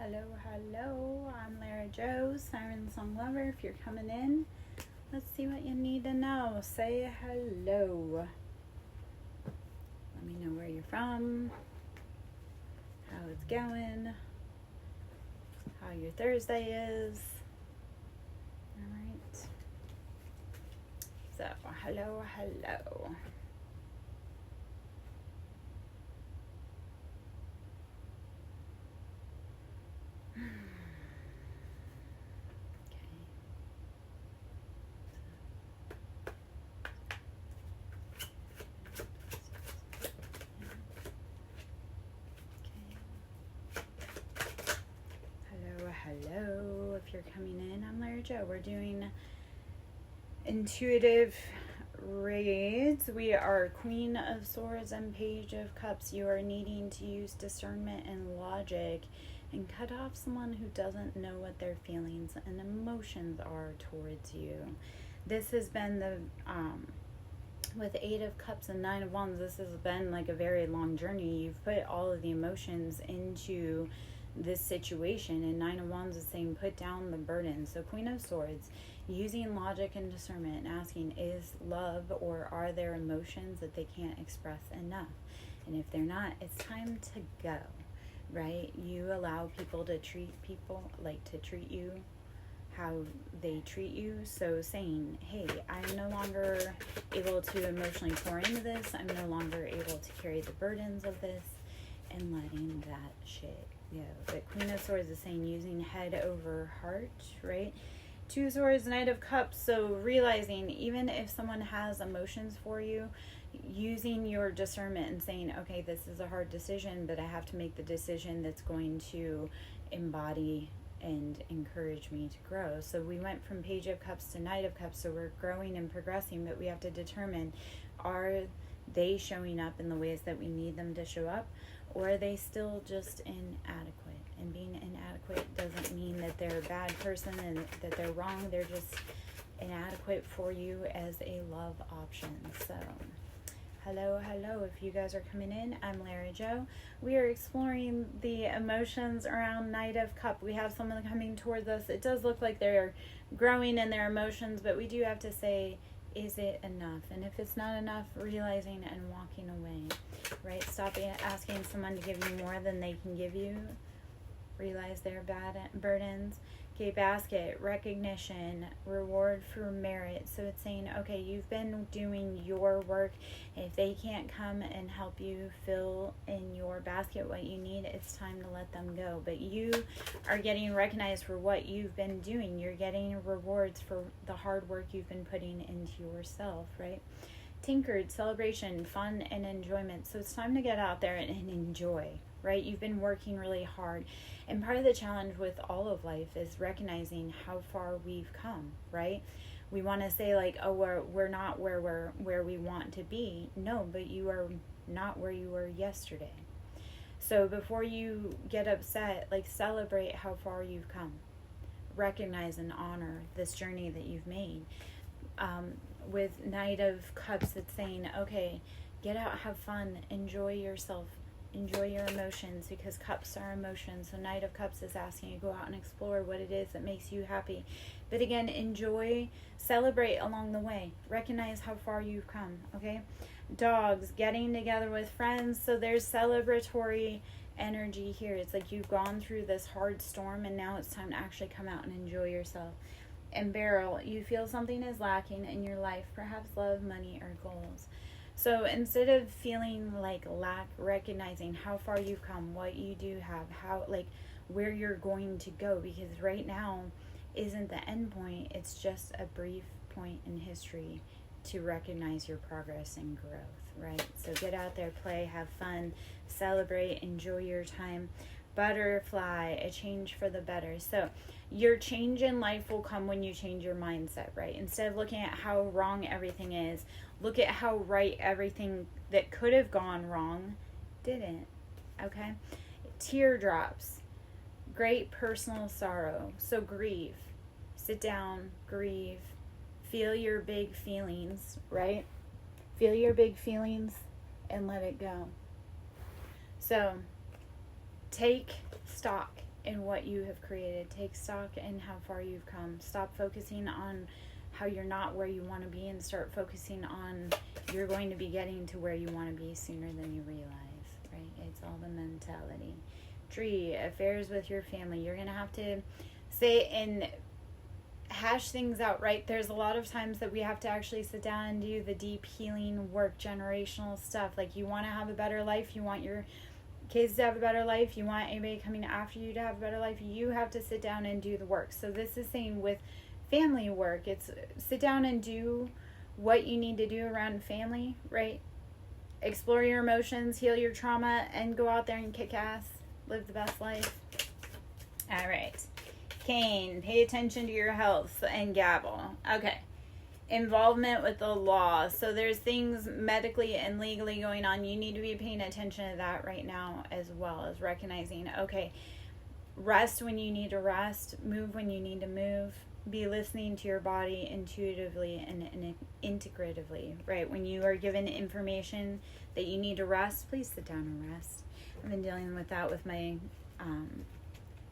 Hello, I'm Lara Joe, Siren Song Lover. If you're coming in, let's see what you need to know. Say hello. Let me know where you're from, how it's going, how your Thursday is. Alright. So, hello. Hello, if you're coming in, I'm Lara Joe. We're doing intuitive reads. We are Queen of Swords and Page of Cups. You are needing to use discernment and logic and cut off someone who doesn't know what their feelings and emotions are towards you. This has been the with 8 of Cups and 9 of Wands, this has been like a very long journey. You've put all of the emotions into this situation, and 9 of Wands is saying put down the burden. So Queen of Swords, using logic and discernment and asking, is love or are there emotions that they can't express enough? And if they're not, it's time to go, right? You allow people to treat you how they treat you. So saying, hey, I'm no longer able to emotionally pour into this. I'm no longer able to carry the burdens of this, and letting that shit go. But Queen of Swords is saying using head over heart, right? 2 Swords, Knight of Cups. So realizing even if someone has emotions for you, using your discernment and saying, okay, this is a hard decision, but I have to make the decision that's going to embody and encourage me to grow. So we went from Page of Cups to Knight of Cups, so we're growing and progressing, but we have to determine, are they showing up in the ways that we need them to show up, or are they still just inadequate? And being inadequate doesn't mean that they're a bad person and that they're wrong. They're just inadequate for you as a love option. So hello, if you guys are coming in, I'm Lara Joe. We are exploring the emotions around Knight of Cup. We have someone coming towards us. It does look like they're growing in their emotions, but we do have to say, is it enough? And if it's not enough, realizing and walking away, right? Stop asking someone to give you more than they can give you. Realize their bad burdens. Okay, basket, recognition, reward for merit. So it's saying, okay, you've been doing your work. If they can't come and help you fill in your basket what you need, it's time to let them go. But you are getting recognized for what you've been doing. You're getting rewards for the hard work you've been putting into yourself, right? Tinkered, celebration, fun, and enjoyment. So it's time to get out there and enjoy, right? You've been working really hard. And part of the challenge with all of life is recognizing how far we've come, right? We want to say like, oh, we're not where we want to be. No, but you are not where you were yesterday. So before you get upset, like celebrate how far you've come. Recognize and honor this journey that you've made. With Knight of Cups, it's saying, okay, get out, have fun, enjoy yourself, enjoy your emotions, because cups are emotions. So Knight of Cups is asking you to go out and explore what it is that makes you happy. But again, enjoy, celebrate along the way. Recognize how far you've come, okay? Dogs, getting together with friends. So there's celebratory energy here. It's like you've gone through this hard storm and now it's time to actually come out and enjoy yourself. And Barrel, you feel something is lacking in your life, perhaps love, money, or goals. So instead of feeling like lack, recognizing how far you've come, what you do have, how, like, where you're going to go, because right now isn't the end point. It's just a brief point in history to recognize your progress and growth, right? So get out there, play, have fun, celebrate, enjoy your time. Butterfly, a change for the better. So your change in life will come when you change your mindset, right? Instead of looking at how wrong everything is, look at how right everything that could have gone wrong didn't, okay? Teardrops, great personal sorrow. So grieve, sit down, grieve, feel your big feelings, right? Feel your big feelings and let it go. So take stock in what you have created. Take stock in how far you've come. Stop focusing on how you're not where you want to be and start focusing on you're going to be getting to where you want to be sooner than you realize, right? It's all the mentality. Tree, affairs with your family. You're going to have to say and hash things out, right? There's a lot of times that we have to actually sit down and do the deep healing work, generational stuff. Like, you want to have a better life, you want your kids to have a better life, you want anybody coming after you to have a better life, you have to sit down and do the work. So this is saying with family work, it's sit down and do what you need to do around family, right? Explore your emotions, heal your trauma, and go out there and kick ass. Live the best life. All right. Cain, pay attention to your health, and Gavel. Okay. Involvement with the law. So there's things medically and legally going on. You need to be paying attention to that right now, as well as recognizing, okay, rest when you need to rest, move when you need to move, be listening to your body intuitively and integratively, right? When you are given information that you need to rest, please sit down and rest. I've been dealing with that with my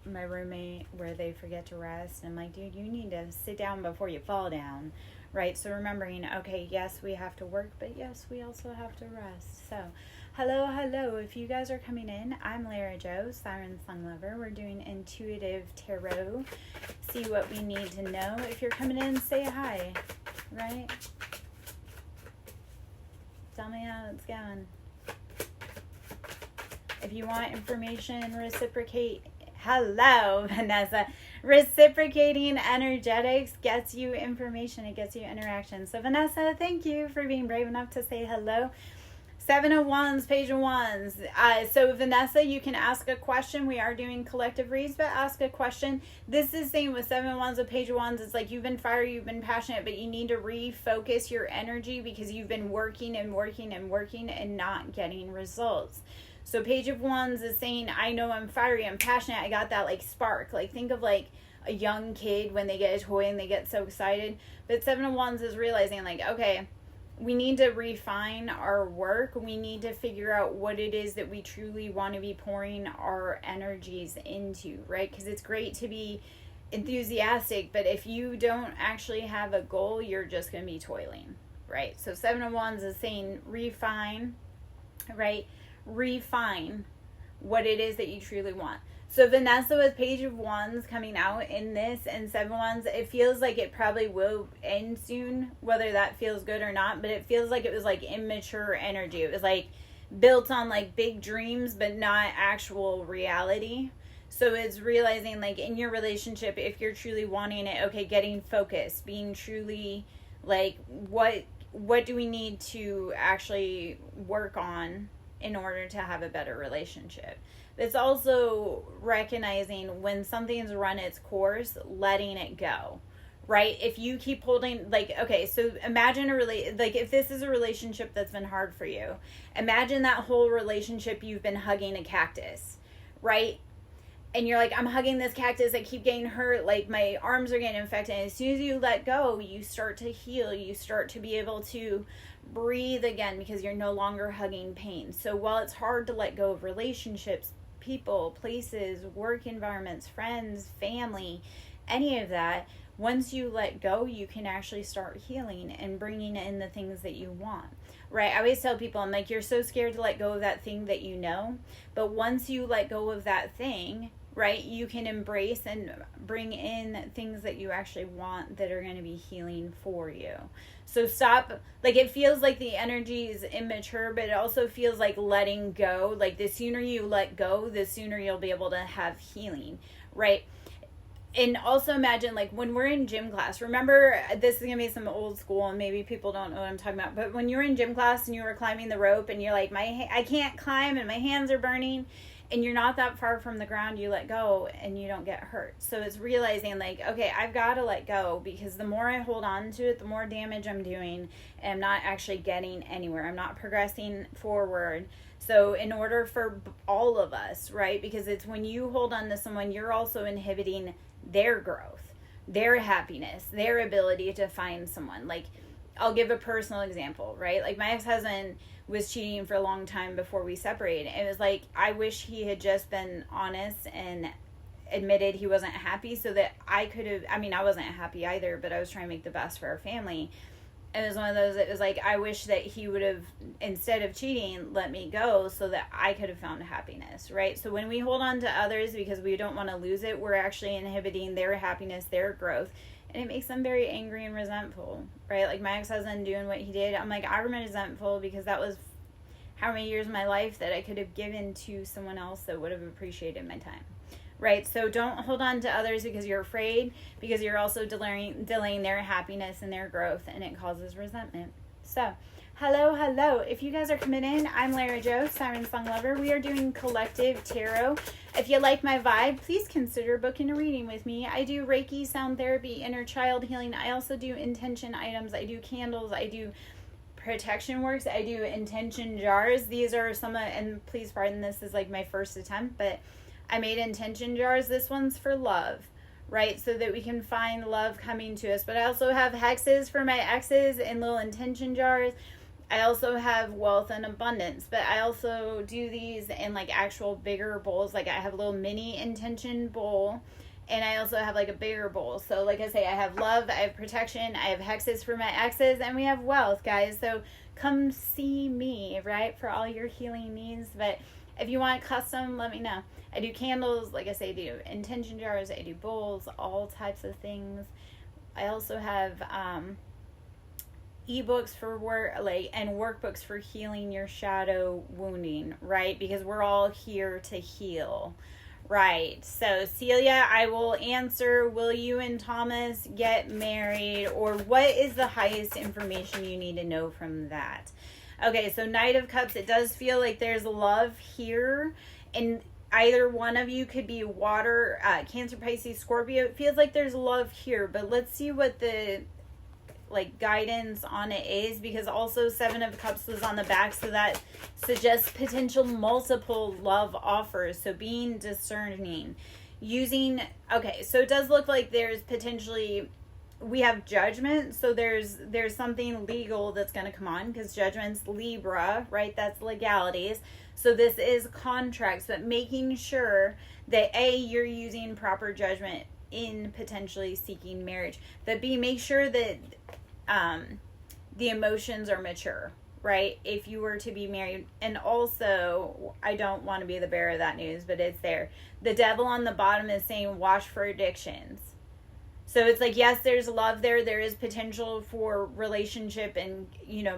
my roommate, where they forget to rest. I'm like, dude, you need to sit down before you fall down, right? So remembering, okay, yes, we have to work, but yes, we also have to rest. So hello, if you guys are coming in, I'm Lara Jo, Siren Sun Lover. We're doing intuitive tarot. See what we need to know. If you're coming in, say hi, right? Tell me how it's going. If you want information, reciprocate. Hello, Vanessa. Reciprocating energetics gets you information. It gets you interaction. So, Vanessa, thank you for being brave enough to say hello. 7 of Wands, Page of Wands. So, Vanessa, you can ask a question. We are doing collective reads, but ask a question. This is saying with 7 of Wands, with Page of Wands, it's like you've been fiery, you've been passionate, but you need to refocus your energy because you've been working and not getting results. So Page of Wands is saying, I know I'm fiery, I'm passionate, I got that like spark. Like, think of like a young kid when they get a toy and they get so excited. But 7 of Wands is realizing like, okay, we need to refine our work. We need to figure out what it is that we truly want to be pouring our energies into, right? Because it's great to be enthusiastic, but if you don't actually have a goal, you're just going to be toiling, right? So 7 of Wands is saying refine, right? Refine what it is that you truly want. So Vanessa, with Page of Wands coming out in this and 7 of Wands, it feels like it probably will end soon, whether that feels good or not, but it feels like it was like immature energy. It was like built on like big dreams, but not actual reality. So it's realizing like in your relationship, if you're truly wanting it, okay, getting focused, being truly like, what do we need to actually work on in order to have a better relationship? It's also recognizing when something's run its course, letting it go, right? If you keep holding, like, okay, so imagine like if this is a relationship that's been hard for you, imagine that whole relationship you've been hugging a cactus, right? And you're like, I'm hugging this cactus, I keep getting hurt, like my arms are getting infected. And as soon as you let go, you start to heal, you start to be able to breathe again because you're no longer hugging pain. So while it's hard to let go of relationships, people, places, work environments, friends, family, any of that, once you let go, you can actually start healing and bringing in the things that you want, right? I always tell people, I'm like, you're so scared to let go of that thing that you know, but once you let go of that thing, right, you can embrace and bring in things that you actually want that are going to be healing for you. So stop, like, it feels like the energy is immature, but it also feels like letting go. Like, the sooner you let go, the sooner you'll be able to have healing, right? And also imagine, like, when we're in gym class, remember, this is going to be some old school and maybe people don't know what I'm talking about, but when you're in gym class and you were climbing the rope and you're like, I can't climb and my hands are burning, and you're not that far from the ground, you let go and you don't get hurt. So it's realizing like, okay, I've got to let go because the more I hold on to it, the more damage I'm doing and I'm not actually getting anywhere. I'm not progressing forward. So in order for all of us, right, because it's when you hold on to someone, you're also inhibiting their growth, their happiness, their ability to find someone. Like, I'll give a personal example, right? Like, my ex-husband was cheating for a long time before we separated. It was like, I wish he had just been honest and admitted he wasn't happy so that I could have, I wasn't happy either, but I was trying to make the best for our family. And it was one of those that was like, I wish that he would have, instead of cheating, let me go so that I could have found happiness, right? So when we hold on to others because we don't want to lose it, we're actually inhibiting their happiness, their growth. And it makes them very angry and resentful, right? Like my ex-husband doing what he did, I'm like, I'm resentful because that was how many years of my life that I could have given to someone else that would have appreciated my time. Right? So don't hold on to others because you're afraid, because you're also delaying their happiness and their growth, and it causes resentment. So, hello. If you guys are coming in, I'm Lara Jo, Siren Song Lover. We are doing collective tarot. If you like my vibe, please consider booking a reading with me. I do Reiki, sound therapy, inner child healing. I also do intention items. I do candles. I do protection works. I do intention jars. These are some of, and please pardon, this is like my first attempt, but I made intention jars. This one's for love, right? So that we can find love coming to us. But I also have hexes for my exes and little intention jars. I also have wealth and abundance. But I also do these in like actual bigger bowls. Like I have a little mini intention bowl. And I also have like a bigger bowl. So like I say, I have love, I have protection, I have hexes for my exes, and we have wealth, guys. So come see me, right? For all your healing needs. But if you want custom, let me know. I do candles, like I say, I do intention jars, I do bowls, all types of things. I also have ebooks for work, and workbooks for healing your shadow wounding, right? Because we're all here to heal, right? So Celia, I will answer, will you and Thomas get married? Or what is the highest information you need to know from that? Okay, so Knight of Cups, it does feel like there's love here. And either one of you could be water, Cancer, Pisces, Scorpio. It feels like there's love here. But let's see what the guidance on it is. Because also 7 of Cups was on the back. So that suggests potential multiple love offers. So being discerning. Okay, so it does look like there's potentially... We have judgment, so there's something legal that's going to come on, because judgment's Libra, right? That's legalities. So this is contracts, but making sure that A, you're using proper judgment in potentially seeking marriage. That B, make sure that the emotions are mature, right? If you were to be married. And also, I don't want to be the bearer of that news, but it's there. The devil on the bottom is saying, watch for addictions. So it's like, yes, there's love there. There is potential for relationship and,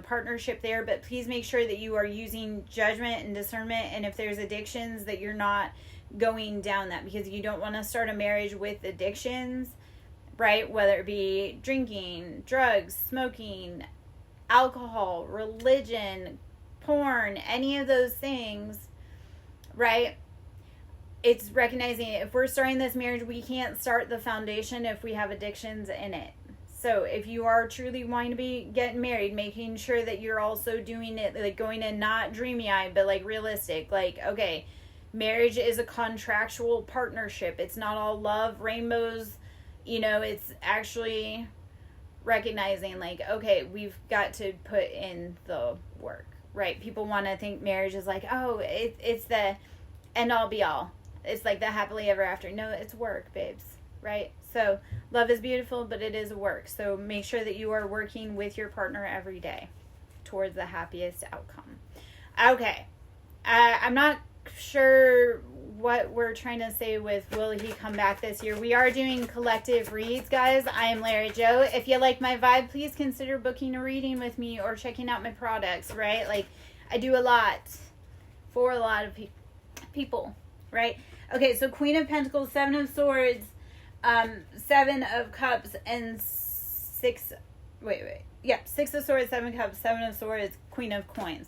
partnership there. But please make sure that you are using judgment and discernment. And if there's addictions, that you're not going down that. Because you don't want to start a marriage with addictions, right? Whether it be drinking, drugs, smoking, alcohol, religion, porn, any of those things, right? It's recognizing if we're starting this marriage, we can't start the foundation if we have addictions in it. So if you are truly wanting to be getting married, making sure that you're also doing it, like going in not dreamy-eyed, but like realistic. Like, okay, marriage is a contractual partnership. It's not all love, rainbows. It's actually recognizing like, okay, we've got to put in the work, right? People want to think marriage is like, oh, it's the end all be all. It's like the happily ever after. No, it's work, babes, right? So love is beautiful, but it is work. So make sure that you are working with your partner every day towards the happiest outcome. Okay. I'm not sure what we're trying to say with will he come back this year. We are doing collective reads, guys. I am Lara Jo. If you like my vibe, please consider booking a reading with me or checking out my products, right? Like, I do a lot for a lot of people, right? Okay, so Queen of Pentacles, 7 of Swords, 7 of Cups, and 6 of Swords, 7 of Cups, 7 of Swords, Queen of Coins.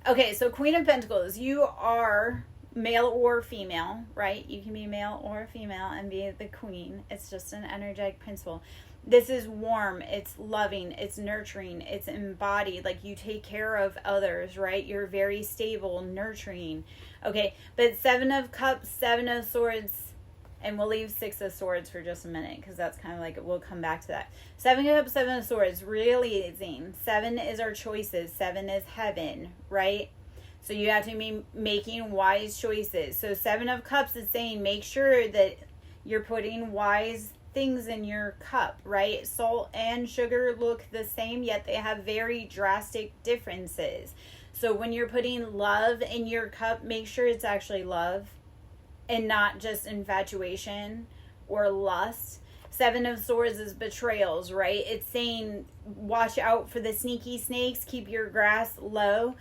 Okay, so Queen of Pentacles, you are male or female, right? You can be male or female and be the queen. It's just an energetic principle. This is warm, it's loving, it's nurturing, it's embodied. Like, you take care of others, right? You're very stable, nurturing. Okay, but 7 of Cups, 7 of Swords, and we'll leave 6 of Swords for just a minute, because that's kind of like, we'll come back to that. 7 of Cups, 7 of Swords, realizing 7 is our choices, 7 is heaven, right? So you have to be making wise choices. So 7 of Cups is saying, make sure that You're putting wise things in your cup, right? Salt and sugar look the same, yet they have very drastic differences. So when you're putting love in your cup, make sure it's actually love and not just infatuation or lust. Seven of Swords is betrayals, right? It's saying watch out for the sneaky snakes, keep your grass low.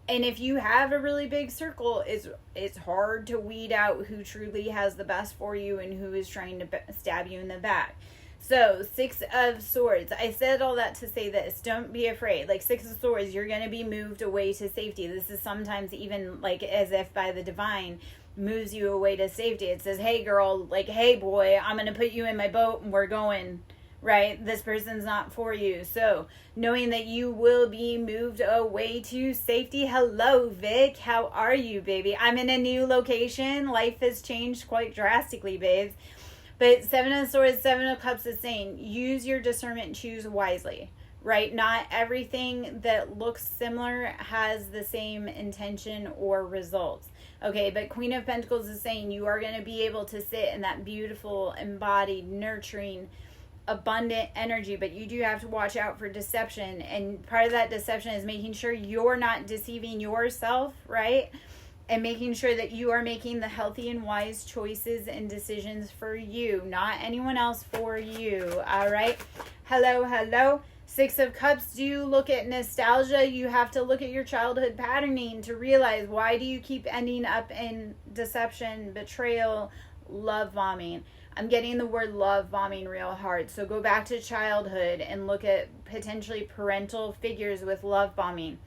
And if you have a really big circle, it's hard to weed out who truly has the best for you and who is trying to stab you in the back. So, Six of Swords. I said all that to say this. Don't be afraid. Like, Six of Swords, you're going to be moved away to safety. This is sometimes even like as if by the divine moves you away to safety. It says, hey girl, like, hey boy, I'm going to put you in my boat and we're going, right? This person's not for you. So, knowing that you will be moved away to safety. Hello, Vic. How are you, baby? I'm in a new location. Life has changed quite drastically, babes. But Seven of Swords, Seven of Cups is saying, use your discernment and choose wisely, right? Not everything that looks similar has the same intention or results. Okay, but Queen of Pentacles is saying you are going to be able to sit in that beautiful, embodied, nurturing, abundant energy, but you do have to watch out for deception. And part of that deception is making sure you're not deceiving yourself, right? And making sure that you are making the healthy and wise choices and decisions for you, not anyone else, for you. All right. Hello, hello. Six of Cups, do you look at nostalgia? You have to look at your childhood patterning to realize, why do you keep ending up in deception, betrayal, love bombing? I'm getting the word love bombing real hard. So go back to childhood and look at potentially parental figures with love bombing.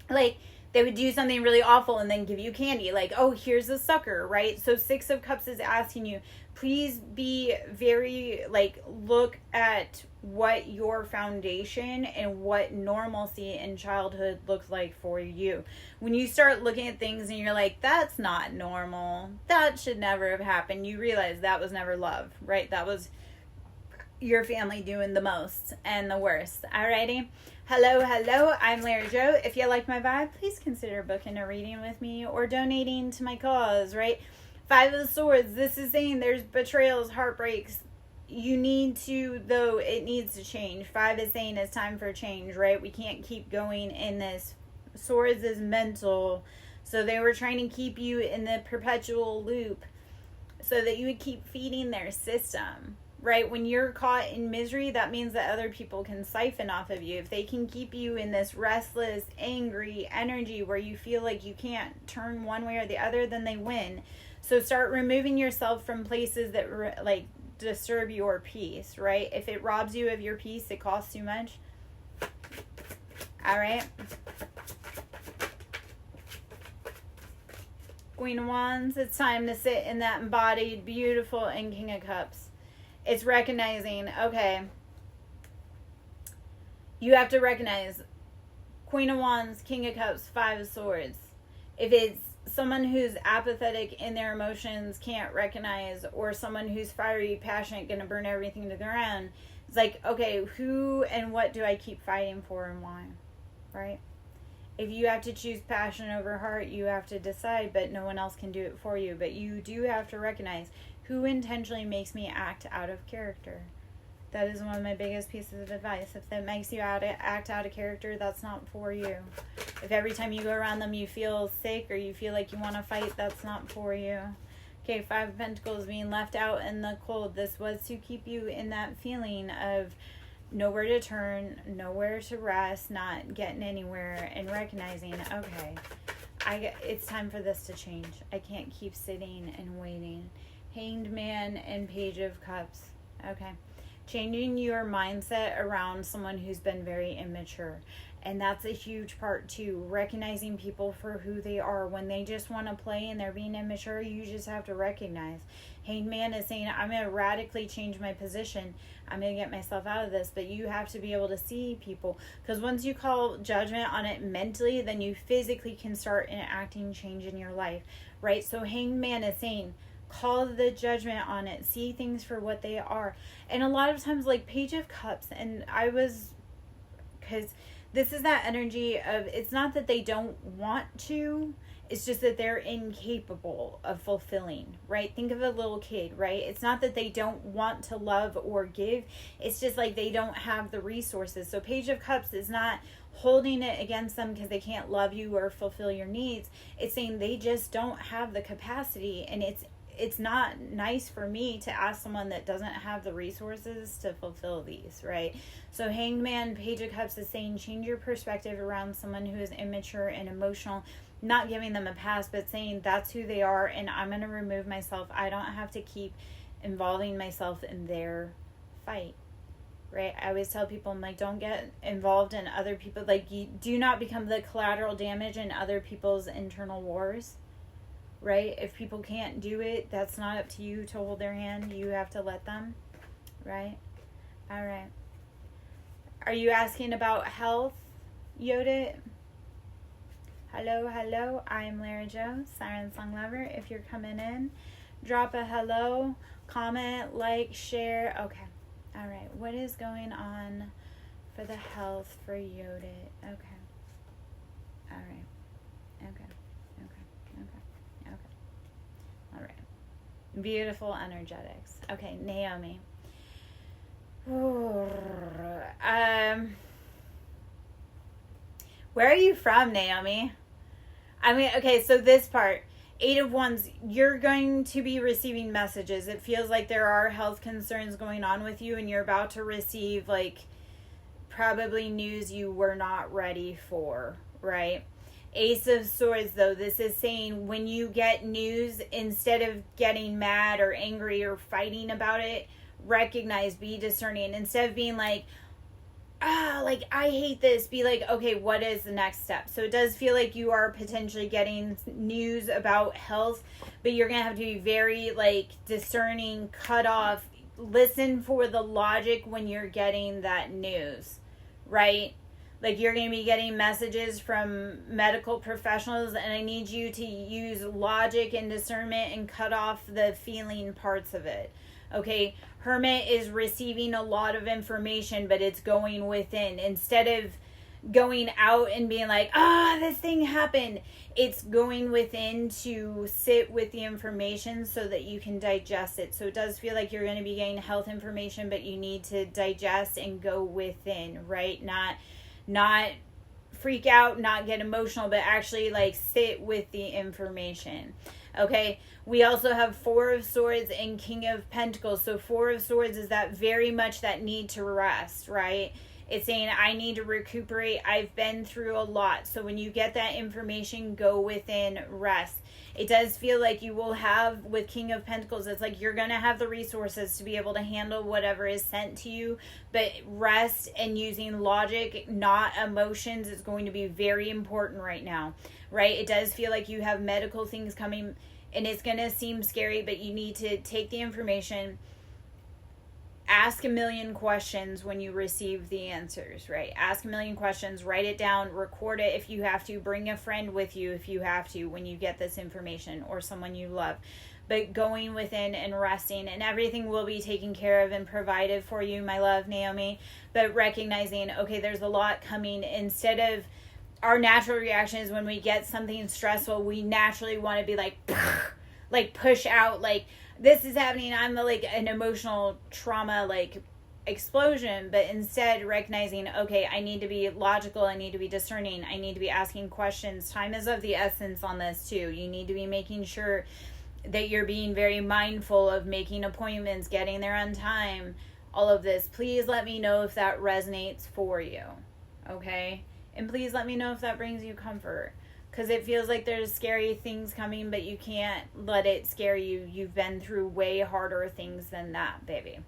Like, they would do something really awful and then give you candy. Like, oh, here's a sucker, right? So Six of Cups is asking you, please be very, like, look at what your foundation and what normalcy in childhood looks like for you. When you start looking at things and you're like, that's not normal, that should never have happened, you realize that was never love, right? That was your family doing the most and the worst. Alrighty. Hello, hello. I'm Lara Joe. If you like my vibe, please consider booking a reading with me or donating to my cause, right? Five of Swords. This is saying there's betrayals, heartbreaks. You need to, though, it needs to change. Five is saying it's time for change, right? We can't keep going in this. Swords is mental. So they were trying to keep you in the perpetual loop so that you would keep feeding their system. Right? When you're caught in misery, that means that other people can siphon off of you. If they can keep you in this restless, angry energy where you feel like you can't turn one way or the other, then they win. So start removing yourself from places that disturb your peace, right? If it robs you of your peace, it costs too much. All right. Queen of Wands, it's time to sit in that embodied, beautiful, and King of Cups. It's recognizing, okay, you have to recognize Queen of Wands, King of Cups, Five of Swords. If it's someone who's apathetic in their emotions, can't recognize, or someone who's fiery, passionate, going to burn everything to the ground, it's like, okay, who and what do I keep fighting for and why, right? If you have to choose passion over heart, you have to decide, but no one else can do it for you. But you do have to recognize who intentionally makes me act out of character. That is one of my biggest pieces of advice. If that makes you act out of character, that's not for you. If every time you go around them you feel sick or you feel like you want to fight, that's not for you. Okay, Five of Pentacles, being left out in the cold. This was to keep you in that feeling of nowhere to turn, nowhere to rest, not getting anywhere, and recognizing, okay, it's time for this to change. I can't keep sitting and waiting. Hanged Man and Page of Cups. Okay. Changing your mindset around someone who's been very immature. And that's a huge part too. Recognizing people for who they are. When they just want to play and they're being immature, you just have to recognize. Hanged Man is saying, I'm going to radically change my position. I'm going to get myself out of this. But you have to be able to see people. Because once you call judgment on it mentally, then you physically can start enacting change in your life. Right? So Hanged Man is saying, call the judgment on it. See things for what they are. And a lot of times, like Page of Cups, and because this is that energy of, it's not that they don't want to, it's just that they're incapable of fulfilling, right? Think of a little kid, right? It's not that they don't want to love or give. It's just like they don't have the resources. So Page of Cups is not holding it against them because they can't love you or fulfill your needs. It's saying they just don't have the capacity, and it's not nice for me to ask someone that doesn't have the resources to fulfill these, right? So Hanged Man, Page of Cups is saying change your perspective around someone who is immature and emotional, not giving them a pass, but saying that's who they are, and I'm going to remove myself. I don't have to keep involving myself in their fight, right? I always tell people, I'm like, don't get involved in other people. Like, you do not become the collateral damage in other people's internal wars, right? If people can't do it, that's not up to you to hold their hand. You have to let them, right? All right. Are you asking about health, Yodit? Hello, I'm Lara Jo, Siren Song Lover. If you're coming in, drop a hello, comment, like, share. Okay. All right. What is going on for the health for Yodit? Okay. All right. Okay. All right. Beautiful energetics. Okay, Naomi. Where are you from, Naomi? I mean, okay, so this part, 8 of Wands, you're going to be receiving messages. It feels like there are health concerns going on with you, and you're about to receive, like, probably news you were not ready for, right? Ace of Swords, though, this is saying when you get news, instead of getting mad or angry or fighting about it, recognize, be discerning. Instead of being like, like, I hate this, be like, okay, what is the next step? So it does feel like you are potentially getting news about health, but you're going to have to be very, like, discerning, cut off, listen for the logic when you're getting that news, right? Like, you're going to be getting messages from medical professionals, and I need you to use logic and discernment and cut off the feeling parts of it. Okay, Hermit is receiving a lot of information, but it's going within. Instead of going out and being like, this thing happened, it's going within to sit with the information so that you can digest it. So it does feel like you're going to be getting health information, but you need to digest and go within, right? Not freak out, not get emotional, but actually, like, sit with the information. Okay, we also have 4 of Swords and King of Pentacles. So 4 of Swords is that very much that need to rest, right? It's saying, I need to recuperate. I've been through a lot. So when you get that information, go within, rest. It does feel like you will have, with King of Pentacles, it's like you're going to have the resources to be able to handle whatever is sent to you. But rest and using logic, not emotions, is going to be very important right now, right? It does feel like you have medical things coming, and it's going to seem scary, but you need to take the information, ask a million questions when you receive the answers, right? Ask a million questions, write it down, record it if you have to, bring a friend with you if you have to when you get this information, or someone you love. But going within and resting, and everything will be taken care of and provided for you, my love, Naomi. But recognizing, okay, there's a lot coming. Instead of, our natural reaction is when we get something stressful, we naturally want to be like push out, like, this is happening, I'm like an emotional trauma, like, explosion. But instead recognizing, okay, I need to be logical, I need to be discerning, I need to be asking questions. Time is of the essence on this too. You need to be making sure that you're being very mindful of making appointments, getting there on time, all of this. Please let me know if that resonates for you, okay? And please let me know if that brings you comfort. Because it feels like there's scary things coming, but you can't let it scare you. You've been through way harder things than that, baby.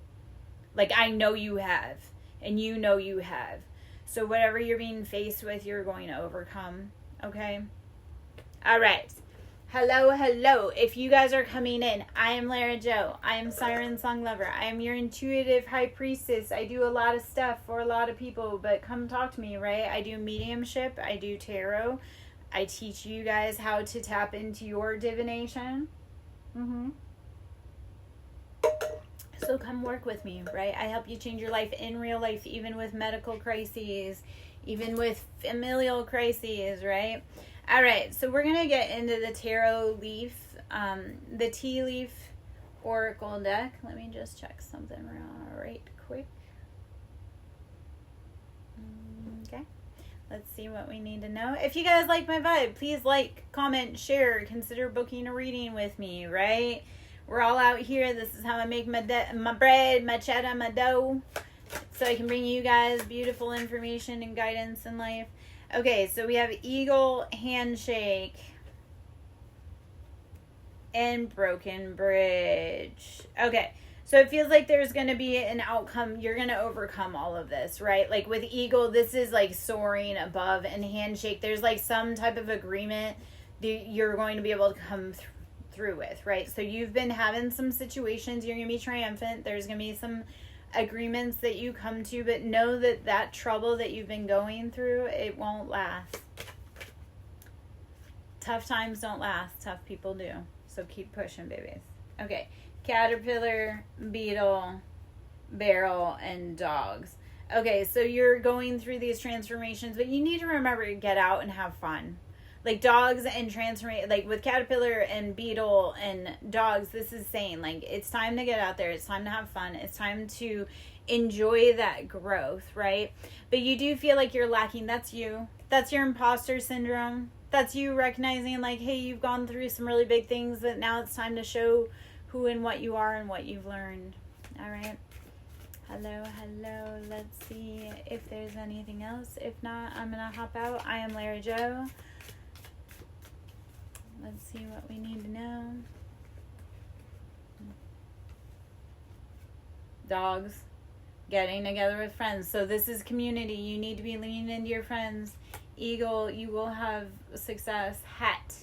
Like, I know you have. And you know you have. So whatever you're being faced with, you're going to overcome. Okay? All right. Hello. If you guys are coming in, I am Lara Jo. I am Siren Song Lover. I am your intuitive high priestess. I do a lot of stuff for a lot of people, but come talk to me, right? I do mediumship. I do tarot. I teach you guys how to tap into your divination. So come work with me, right? I help you change your life in real life, even with medical crises, even with familial crises, right? All right, so we're going to get into the tarot leaf, the tea leaf oracle deck. Let me just check something right quick. Okay. Let's see what we need to know. If you guys like my vibe, please like, comment, share, consider booking a reading with me, right? We're all out here. This is how I make my bread, my cheddar, my dough, so I can bring you guys beautiful information and guidance in life. Okay, so we have eagle, handshake, and broken bridge. Okay, so it feels like there's going to be an outcome. You're going to overcome all of this, right? Like with eagle, this is like soaring above, and handshake, there's like some type of agreement that you're going to be able to come through with, right? So you've been having some situations. You're going to be triumphant. There's going to be some agreements that you come to, but know that that trouble that you've been going through, it won't last. Tough times don't last. Tough people do. So keep pushing, babies. Okay. Caterpillar, beetle, barrel, and dogs. Okay, so you're going through these transformations, but you need to remember to get out and have fun. Like dogs and transformation, like with caterpillar and beetle and dogs, this is saying like it's time to get out there. It's time to have fun. It's time to enjoy that growth, right? But you do feel like you're lacking. That's you. That's your imposter syndrome. That's you recognizing like, hey, you've gone through some really big things, but now it's time to show who and what you are and what you've learned. All right. Hello. Let's see if there's anything else. If not, I'm going to hop out. I am Lara Jo. Let's see what we need to know. Dogs. Getting together with friends. So this is community. You need to be leaning into your friends. Eagle, you will have success. Hat.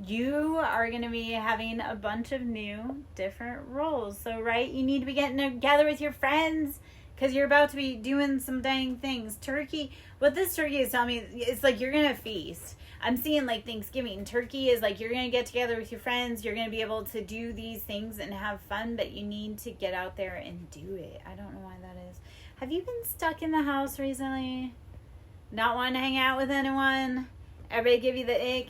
You are going to be having a bunch of new different roles. So, right, you need to be getting together with your friends because you're about to be doing some dang things. Turkey, what this turkey is telling me, it's like you're going to feast. I'm seeing like Thanksgiving. Turkey is like you're going to get together with your friends. You're going to be able to do these things and have fun, but you need to get out there and do it. I don't know why that is. Have you been stuck in the house recently? Not wanting to hang out with anyone? Everybody give you the ick?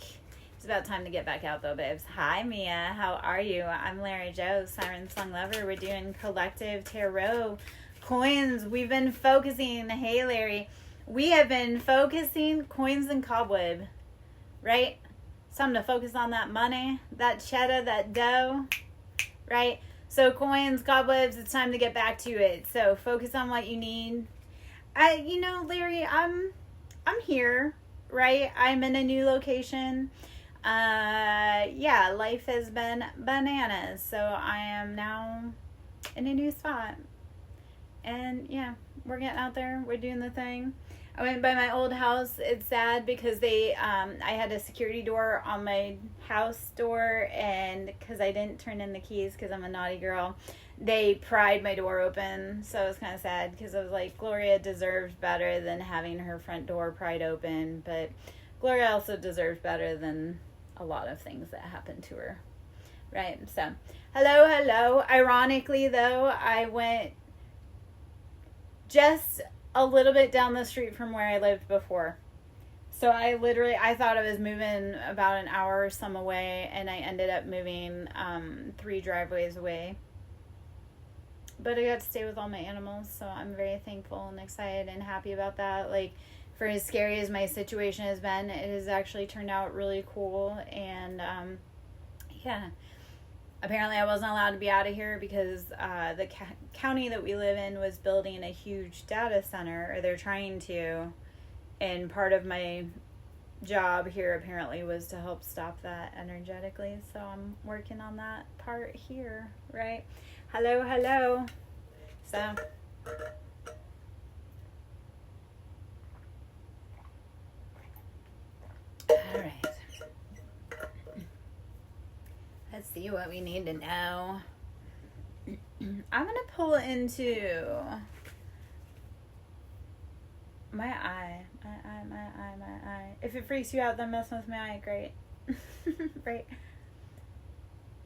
It's about time to get back out though, babes. Hi, Mia. How are you? I'm Lara Jo, Siren Song Lover. We're doing collective tarot coins. We've been focusing. Hey, Larry. We have been focusing coins and cobweb. Right? Something to focus on that money, that cheddar, that dough. Right? So coins, cobwebs, it's time to get back to it. So focus on what you need. Larry, I'm here, right? I'm in a new location. Life has been bananas. So I am now in a new spot. And yeah, we're getting out there. We're doing the thing. I went by my old house. It's sad because I had a security door on my house door, and because I didn't turn in the keys because I'm a naughty girl, they pried my door open. So it was kind of sad because I was like, Gloria deserves better than having her front door pried open, but Gloria also deserves better than a lot of things that happened to her. Right? So, hello. Ironically, though, I went just a little bit down the street from where I lived before. So I thought I was moving about an hour or some away, and I ended up moving 3 driveways away. But I got to stay with all my animals, so I'm very thankful and excited and happy about that. Like, for as scary as my situation has been, it has actually turned out really cool. And apparently I wasn't allowed to be out of here because the county that we live in was building a huge data center, or they're trying to. And part of my job here apparently was to help stop that energetically. So I'm working on that part here, right? Hello. So, all right. Let's see what we need to know. I'm going to pull into my eye. If it freaks you out, then messing with my eye, great. Right?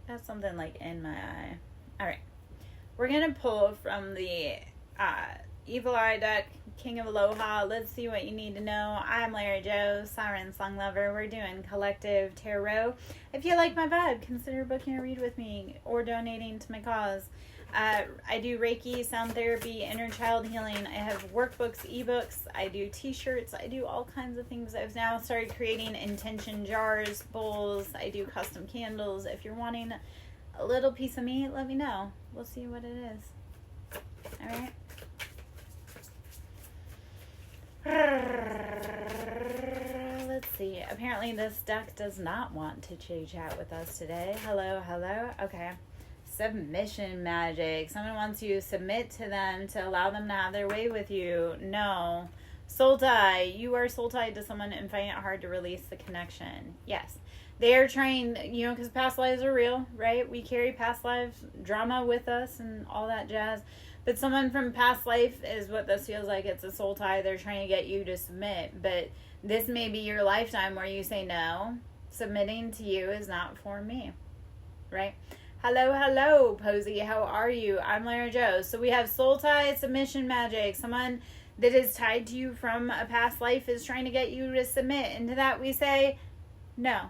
That's something like in my eye. All right. We're going to pull from the Evil Eye deck, King of Aloha. Let's see what you need to know. I'm Lara Joe, Siren Song Lover. We're doing collective tarot. If you like my vibe, consider booking a read with me or donating to my cause. I do Reiki, sound therapy, inner child healing. I have workbooks, ebooks. I do t-shirts. I do all kinds of things. I've now started creating intention jars, bowls. I do custom candles. If you're wanting a little piece of me, let me know. We'll see what it is. All right. Let's see. Apparently this deck does not want to chit chat with us today. Hello. Okay. Submission magic. Someone wants you to submit to them to allow them to have their way with you. No. Soul tie. You are soul tied to someone and find it hard to release the connection. Yes. They are trying, because past lives are real, right? We carry past lives drama with us and all that jazz. But someone from past life is what this feels like. It's a soul tie. They're trying to get you to submit. But this may be your lifetime where you say, no, submitting to you is not for me. Right? Hello, Posey. How are you? I'm Lara Joe. So we have soul tie, submission magic. Someone that is tied to you from a past life is trying to get you to submit. And to that we say, no.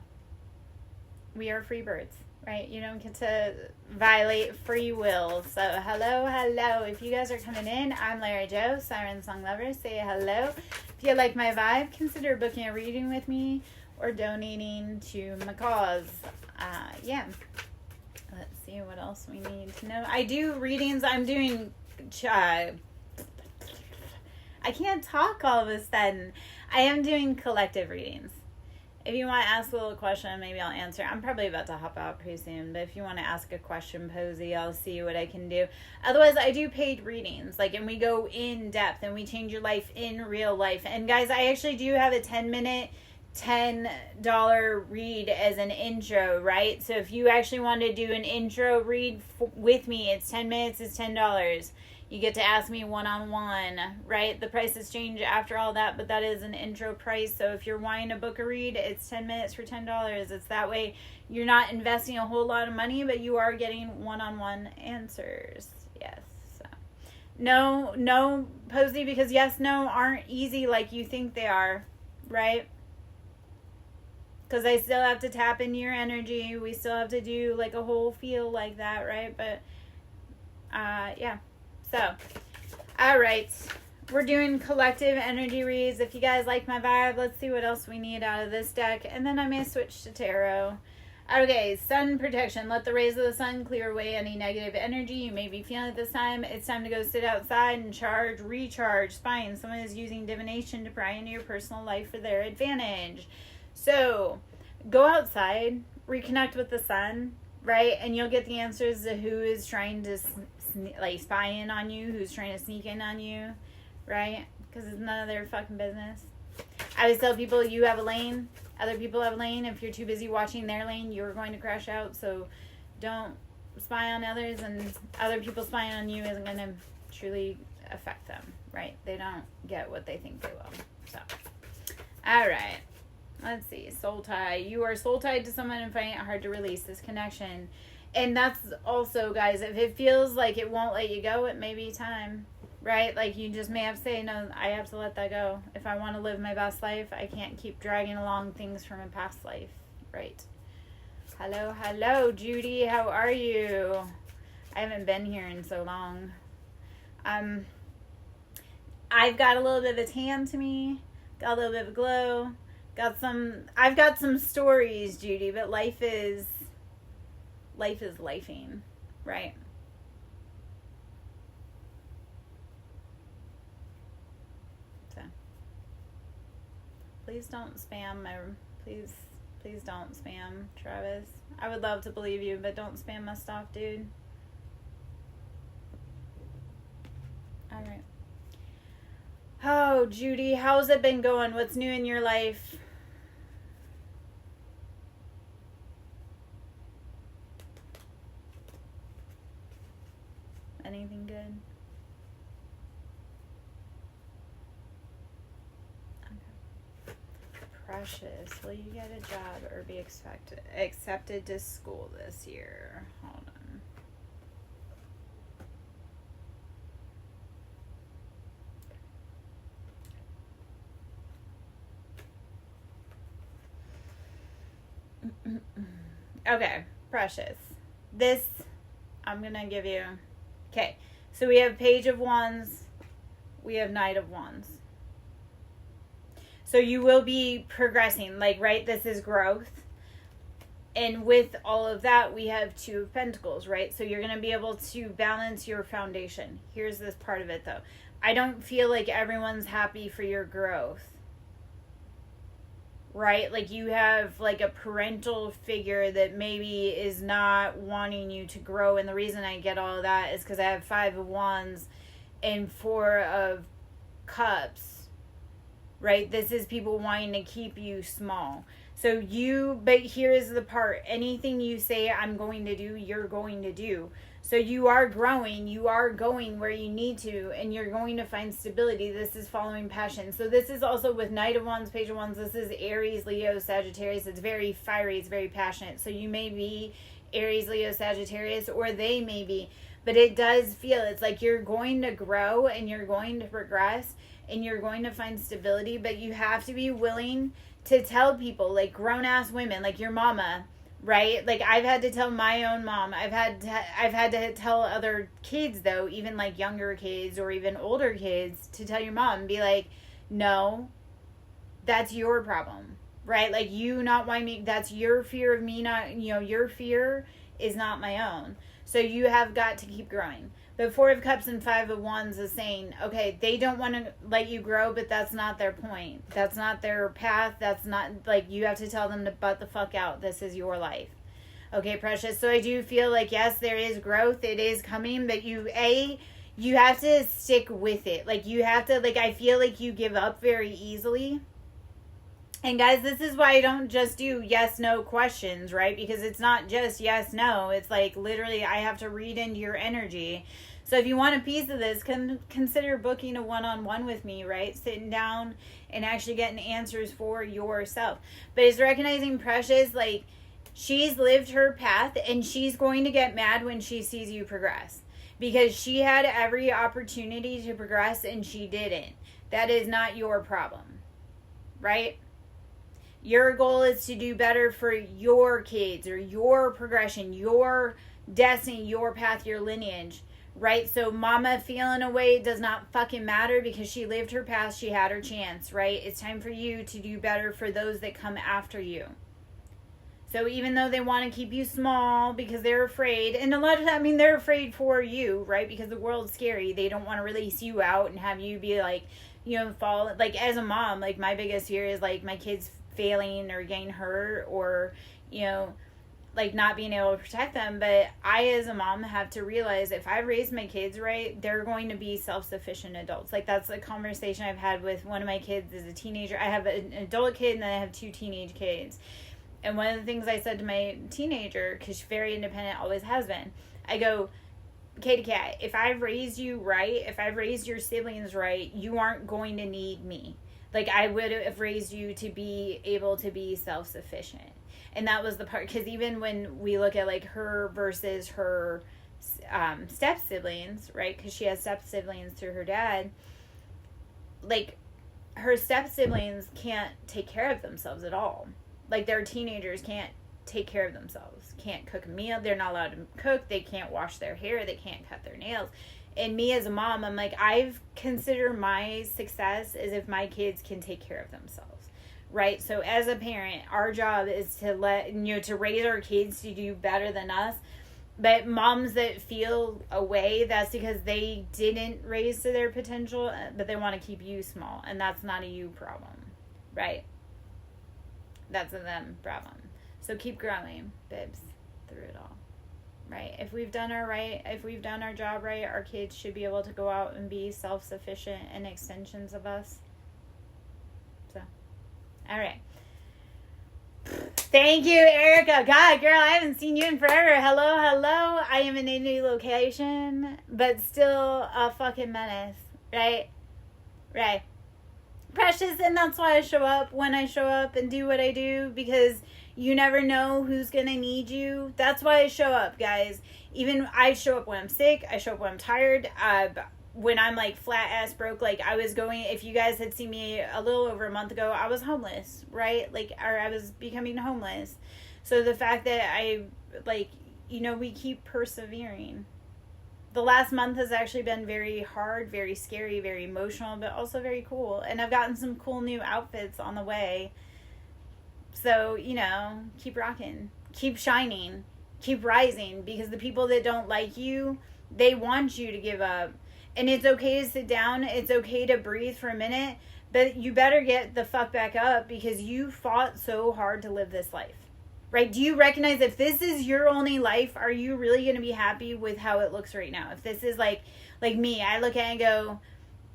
We are free birds. Right? You don't get to violate free will. So, hello. If you guys are coming in, I'm Lara Joe, Siren Song Lover. Say hello. If you like my vibe, consider booking a reading with me or donating to my cause. Yeah. Let's see what else we need to know. I do readings. I'm doing... I can't talk all of a sudden. I am doing collective readings. If you want to ask a little question, maybe I'll answer. I'm probably about to hop out pretty soon, but if you want to ask a question, Posey, I'll see what I can do. Otherwise, I do paid readings, and we go in depth, and we change your life in real life. And guys, I actually do have a 10-minute, $10 read as an intro, right? So if you actually want to do an intro read with me, it's 10 minutes, it's $10. You get to ask me one-on-one, right? The prices change after all that, but that is an intro price. So if you're wanting to book a read, it's 10 minutes for $10. It's that way you're not investing a whole lot of money, but you are getting one-on-one answers. Yes. So. No, Posey, because yes, no aren't easy like you think they are, right? Because I still have to tap into your energy. We still have to do a whole feel like that, right? But, yeah. So, all right, we're doing collective energy reads. If you guys like my vibe, let's see what else we need out of this deck. And then I may switch to tarot. Okay, sun protection. Let the rays of the sun clear away any negative energy you may be feeling at this time. It's time to go sit outside and recharge. Fine, someone is using divination to pry into your personal life for their advantage. So, go outside, reconnect with the sun, right? And you'll get the answers to who is trying to spy in on you, who's trying to sneak in on you, right? Because it's none of their fucking business. I always tell people, you have a lane, other people have a lane. If you're too busy watching their lane, you're going to crash out. So don't spy on others, and other people spying on you isn't going to truly affect them, right? They don't get what they think they will. So, all right. Let's see. Soul tie. You are soul tied to someone and finding it hard to release this connection. And that's also, guys, if it feels like it won't let you go, it may be time, right? You just may have to say, no, I have to let that go. If I want to live my best life, I can't keep dragging along things from a past life, right? Hello, Judy. How are you? I haven't been here in so long. I've got a little bit of a tan to me, got a little bit of a glow, I've got some stories, Judy, but life is lifing, right? So, please don't spam please don't spam Travis. I would love to believe you, but don't spam my stuff, dude. All right. Oh, Judy, how's it been going? What's new in your life? Anything good? Okay. Precious, will you get a job or be accepted to school this year? Hold on. Okay, precious. This, I'm going to give you... Okay, so we have Page of Wands. We have Knight of Wands. So you will be progressing. Like, right, this is growth. And with all of that, we have Two of Pentacles, right? So you're going to be able to balance your foundation. Here's this part of it, though. I don't feel like everyone's happy for your growth. Right? Like, you have, like, a parental figure that maybe is not wanting you to grow. And the reason I get all of that is because I have 5 of Wands and 4 of Cups. Right? This is people wanting to keep you small. So but here's the part. Anything you say I'm going to do, you're going to do. So you are growing, you are going where you need to, and you're going to find stability. This is following passion. So this is also with Knight of Wands, Page of Wands. This is Aries, Leo, Sagittarius. It's very fiery, it's very passionate. So you may be Aries, Leo, Sagittarius, or they may be. But it does feel, it's like you're going to grow and you're going to progress and you're going to find stability, but you have to be willing to tell people, like grown-ass women, like your mama, right? Like, I've had to tell my own mom. I've had to tell other kids, though, even like younger kids or even older kids, to tell your mom, be like, no, that's your problem, right? Like, you not wanting me, that's your fear of me not, your fear is not my own. So you have got to keep growing. The 4 of Cups and 5 of Wands is saying, okay, they don't want to let you grow, but that's not their point. That's not their path. That's not, like, you have to tell them to butt the fuck out. This is your life. Okay, precious. So I do feel like, yes, there is growth. It is coming, but you have to stick with it. Like, you have to, like, I feel like you give up very easily. And guys, this is why I don't just do yes, no questions, right? Because it's not just yes, no. It's like literally I have to read into your energy. So if you want a piece of this, consider booking a one-on-one with me, right? Sitting down and actually getting answers for yourself. But it's recognizing, precious, like, she's lived her path and she's going to get mad when she sees you progress. Because she had every opportunity to progress and she didn't. That is not your problem, right? Your goal is to do better for your kids or your progression, your destiny, your path, your lineage, right? So mama feeling away does not fucking matter because she lived her path. She had her chance, right? It's time for you to do better for those that come after you. So even though they want to keep you small because they're afraid, and a lot of time, they're afraid for you, right? Because the world's scary. They don't want to release you out and have you be like, fall. Like, as a mom, like, my biggest fear is like my kids failing or getting hurt or, like, not being able to protect them. But I, as a mom, have to realize if I raise my kids right, they're going to be self-sufficient adults. Like, that's a conversation I've had with one of my kids as a teenager. I have an adult kid and then I have 2 teenage kids. And one of the things I said to my teenager, because she's very independent, always has been, I go, Katie Cat, if I've raised you right, if I've raised your siblings right, you aren't going to need me. Like, I would have raised you to be able to be self-sufficient. And that was the part, because even when we look at, like, her versus her step-siblings, right, because she has step-siblings through her dad, like, her step-siblings can't take care of themselves at all. Like, their teenagers can't take care of themselves, can't cook a meal, they're not allowed to cook, they can't wash their hair, they can't cut their nails. And me as a mom, I'm like, I've considered my success as if my kids can take care of themselves, right? So as a parent, our job is to to raise our kids to do better than us. But moms that feel away, that's because they didn't raise to their potential, but they want to keep you small. And that's not a you problem, right? That's a them problem. So keep growing, bibs, through it all. Right? If we've done our job right, our kids should be able to go out and be self-sufficient and extensions of us. So, all right. Thank you, Erica. God, girl, I haven't seen you in forever. Hello. I am in a new location, but still a fucking menace. Right? Precious, and that's why I show up when I show up and do what I do, because you never know who's going to need you. That's why I show up, guys. Even I show up when I'm sick. I show up when I'm tired. When I'm, like, flat ass broke. Like, I was going, if you guys had seen me a little over a month ago, I was homeless, right? Like, or I was becoming homeless. So the fact that we keep persevering. The last month has actually been very hard, very scary, very emotional, but also very cool. And I've gotten some cool new outfits on the way. So, keep rocking, keep shining, keep rising, because the people that don't like you, they want you to give up. And it's okay to sit down. It's okay to breathe for a minute, but you better get the fuck back up, because you fought so hard to live this life. Right? Do you recognize if this is your only life, are you really going to be happy with how it looks right now? If this is like me, I look at it and go,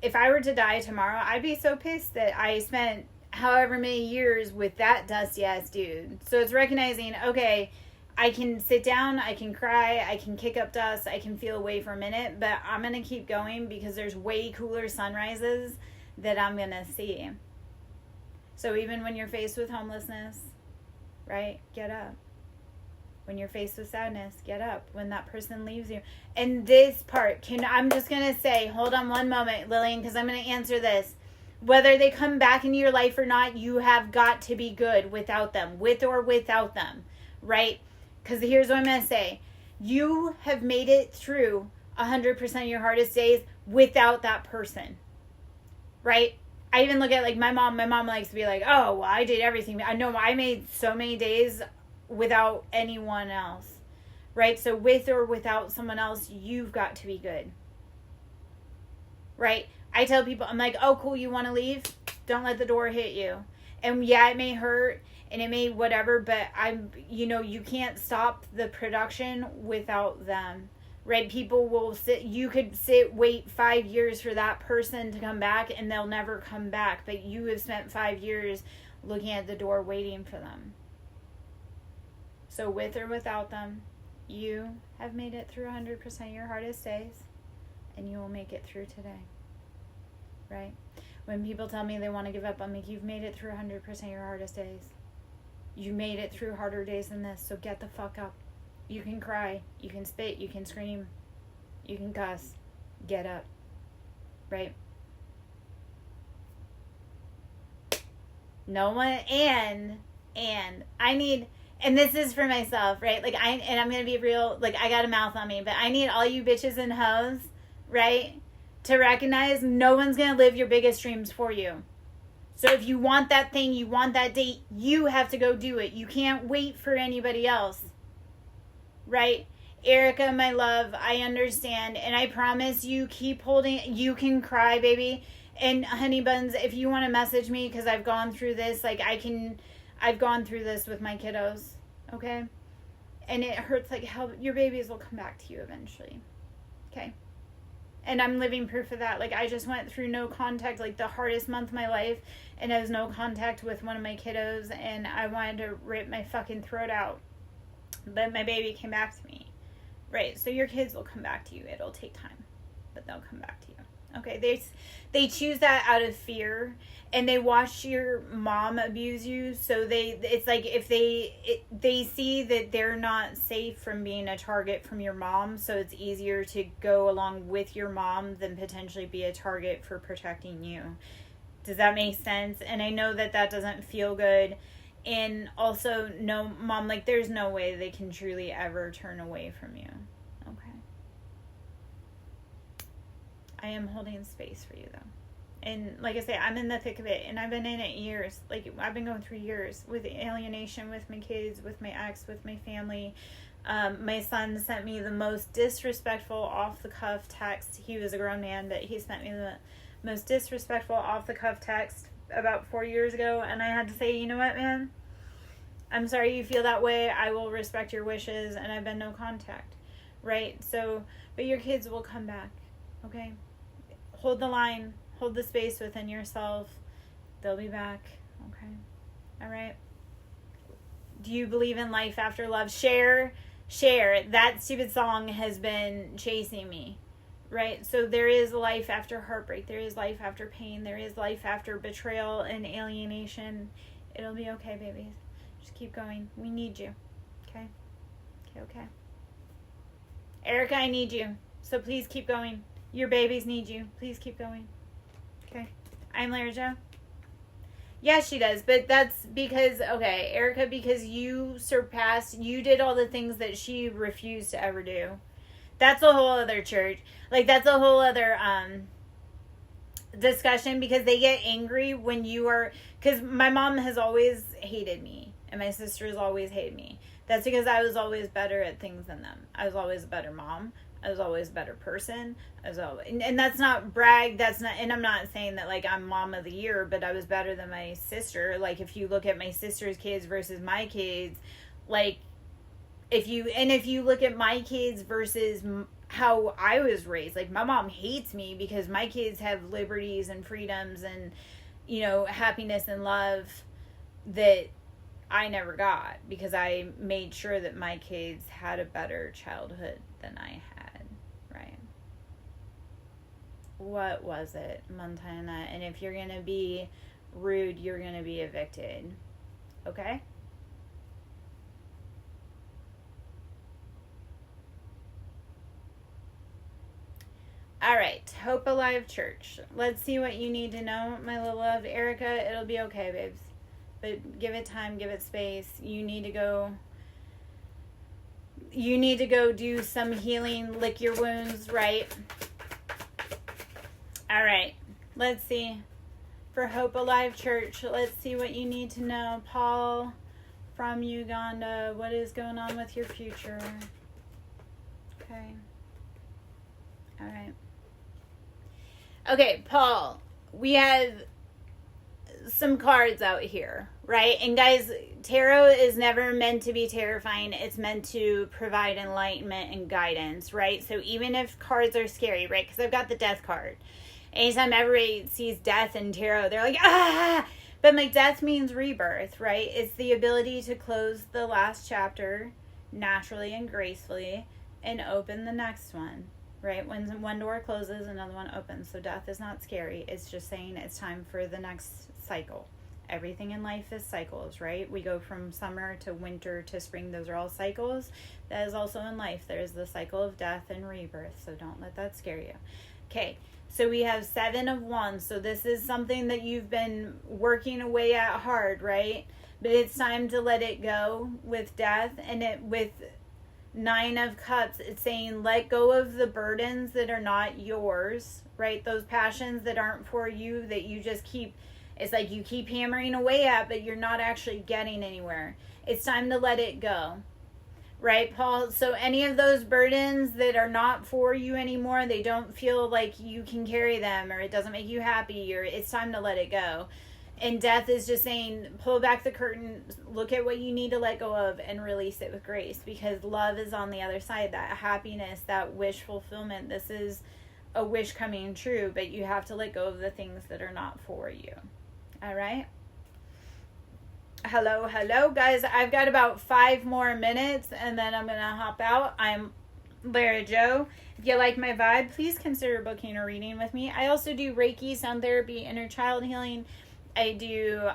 if I were to die tomorrow, I'd be so pissed that I spent however many years with that dusty ass dude. So it's recognizing, okay, I can sit down, I can cry, I can kick up dust, I can feel away for a minute, but I'm going to keep going, because there's way cooler sunrises that I'm going to see. So even when you're faced with homelessness, right? Get up. When you're faced with sadness, get up. When that person leaves you. And this part, I'm just going to say, hold on one moment, Lillian, because I'm going to answer this. Whether they come back into your life or not, you have got to be good without them. With or without them. Right? Because here's what I'm going to say. You have made it through 100% of your hardest days without that person. Right? I even look at my mom. My mom likes to be like, oh, well, I did everything. I know I made so many days without anyone else. Right? So with or without someone else, you've got to be good. Right? I tell people, I'm like, oh, cool, you want to leave? Don't let the door hit you. And yeah, it may hurt and it may whatever, but you can't stop the production without them. Right? People will wait 5 years for that person to come back, and they'll never come back. But you have spent 5 years looking at the door waiting for them. So with or without them, you have made it through 100% of your hardest days, and you will make it through today. Right? When people tell me they want to give up, I'm like, you've made it through 100% of your hardest days. You made it through harder days than this, so get the fuck up. You can cry, you can spit, you can scream, you can cuss. Get up. Right? No one, and I need, and this is for myself, right? I'm going to be real, I got a mouth on me, but I need all you bitches and hoes, right, to recognize no one's going to live your biggest dreams for you. So if you want that thing, you want that date, you have to go do it. You can't wait for anybody else. Right? Erica, my love, I understand. And I promise you, keep holding. You can cry, baby. And honey buns, if you want to message me, because I've gone through this, I've gone through this with my kiddos. Okay? And it hurts like hell. Your babies will come back to you eventually. Okay? And I'm living proof of that. I just went through no contact, the hardest month of my life, and I was no contact with one of my kiddos, and I wanted to rip my fucking throat out. But my baby came back to me. Right, so your kids will come back to you. It'll take time, but they'll come back to you. Okay, they choose that out of fear, and they watch your mom abuse you, so it's like if they see that they're not safe from being a target from your mom, so it's easier to go along with your mom than potentially be a target for protecting you. Does that make sense? And I know that doesn't feel good. And also, no, Mom, there's no way they can truly ever turn away from you. Okay. I am holding space for you, though. And like I say, I'm in the thick of it. And I've been in it years. I've been going through years with alienation, with my kids, with my ex, with my family. My son sent me the most disrespectful off-the-cuff text. He was a grown man, but he sent me the most disrespectful off-the-cuff text about 4 years ago, and I had to say, you know what, man? I'm sorry you feel that way. I will respect your wishes, and I've been no contact, right? So, but your kids will come back, okay? Hold the line. Hold the space within yourself. They'll be back, okay? All right? Do you believe in life after love? Share. That stupid song has been chasing me. Right? So there is life after heartbreak. There is life after pain. There is life after betrayal and alienation. It'll be okay, babies. Just keep going. We need you. Okay? Okay. Erica, I need you. So please keep going. Your babies need you. Please keep going. Okay? I'm Lara Jo. Yeah, she does. But that's because, okay, Erica, because you did all the things that she refused to ever do. That's a whole other church. Like, that's a whole other discussion, because they get angry when you are, because my mom has always hated me and my sisters always hated me. That's because I was always better at things than them. I was always a better mom. I was always a better person. I was always, and that's not brag. That's not, and I'm not saying that like I'm mom of the year, but I was better than my sister. Like, if you look at my sister's kids versus my kids, like if you look at my kids versus how I was raised, like my mom hates me because my kids have liberties and freedoms and, you know, happiness and love that I never got, because I made sure that my kids had a better childhood than I had, right? What was it, Montana? And if you're going to be rude, you're going to be evicted. Okay? All right, Hope Alive Church. Let's see what you need to know, my little love. Erica, it'll be okay, babes. But give it time, give it space. You need to go do some healing, lick your wounds, right? All right, let's see. For Hope Alive Church, let's see what you need to know. Paul from Uganda, what is going on with your future? Okay. All right. Okay, Paul, we have some cards out here, right? And guys, tarot is never meant to be terrifying. It's meant to provide enlightenment and guidance, right? So even if cards are scary, right? Because I've got the death card. Anytime everybody sees death in tarot, they're like, ah! But like, death means rebirth, right? It's the ability to close the last chapter naturally and gracefully and open the next one. Right? When one door closes, another one opens. So death is not scary. It's just saying it's time for the next cycle. Everything in life is cycles, right? We go from summer to winter to spring. Those are all cycles. That is also in life. There's the cycle of death and rebirth. So don't let that scare you. Okay. So we have 7 of Wands. So this is something that you've been working away at hard, right? But it's time to let it go with death. And with 9 of Cups, it's saying let go of the burdens that are not yours, right? Those passions that aren't for you, that you just keep, it's like you keep hammering away at, but you're not actually getting anywhere. It's time to let it go, right, Paul? So any of those burdens that are not for you anymore, they don't feel like you can carry them, or it doesn't make you happy, or it's time to let it go. And death is just saying, pull back the curtain, look at what you need to let go of, and release it with grace. Because love is on the other side. That happiness, that wish fulfillment. This is a wish coming true, but you have to let go of the things that are not for you. All right? Hello, guys. I've got about 5 more minutes, and then I'm going to hop out. I'm Lara Joe. If you like my vibe, please consider booking a reading with me. I also do Reiki, sound therapy, inner child healing. I do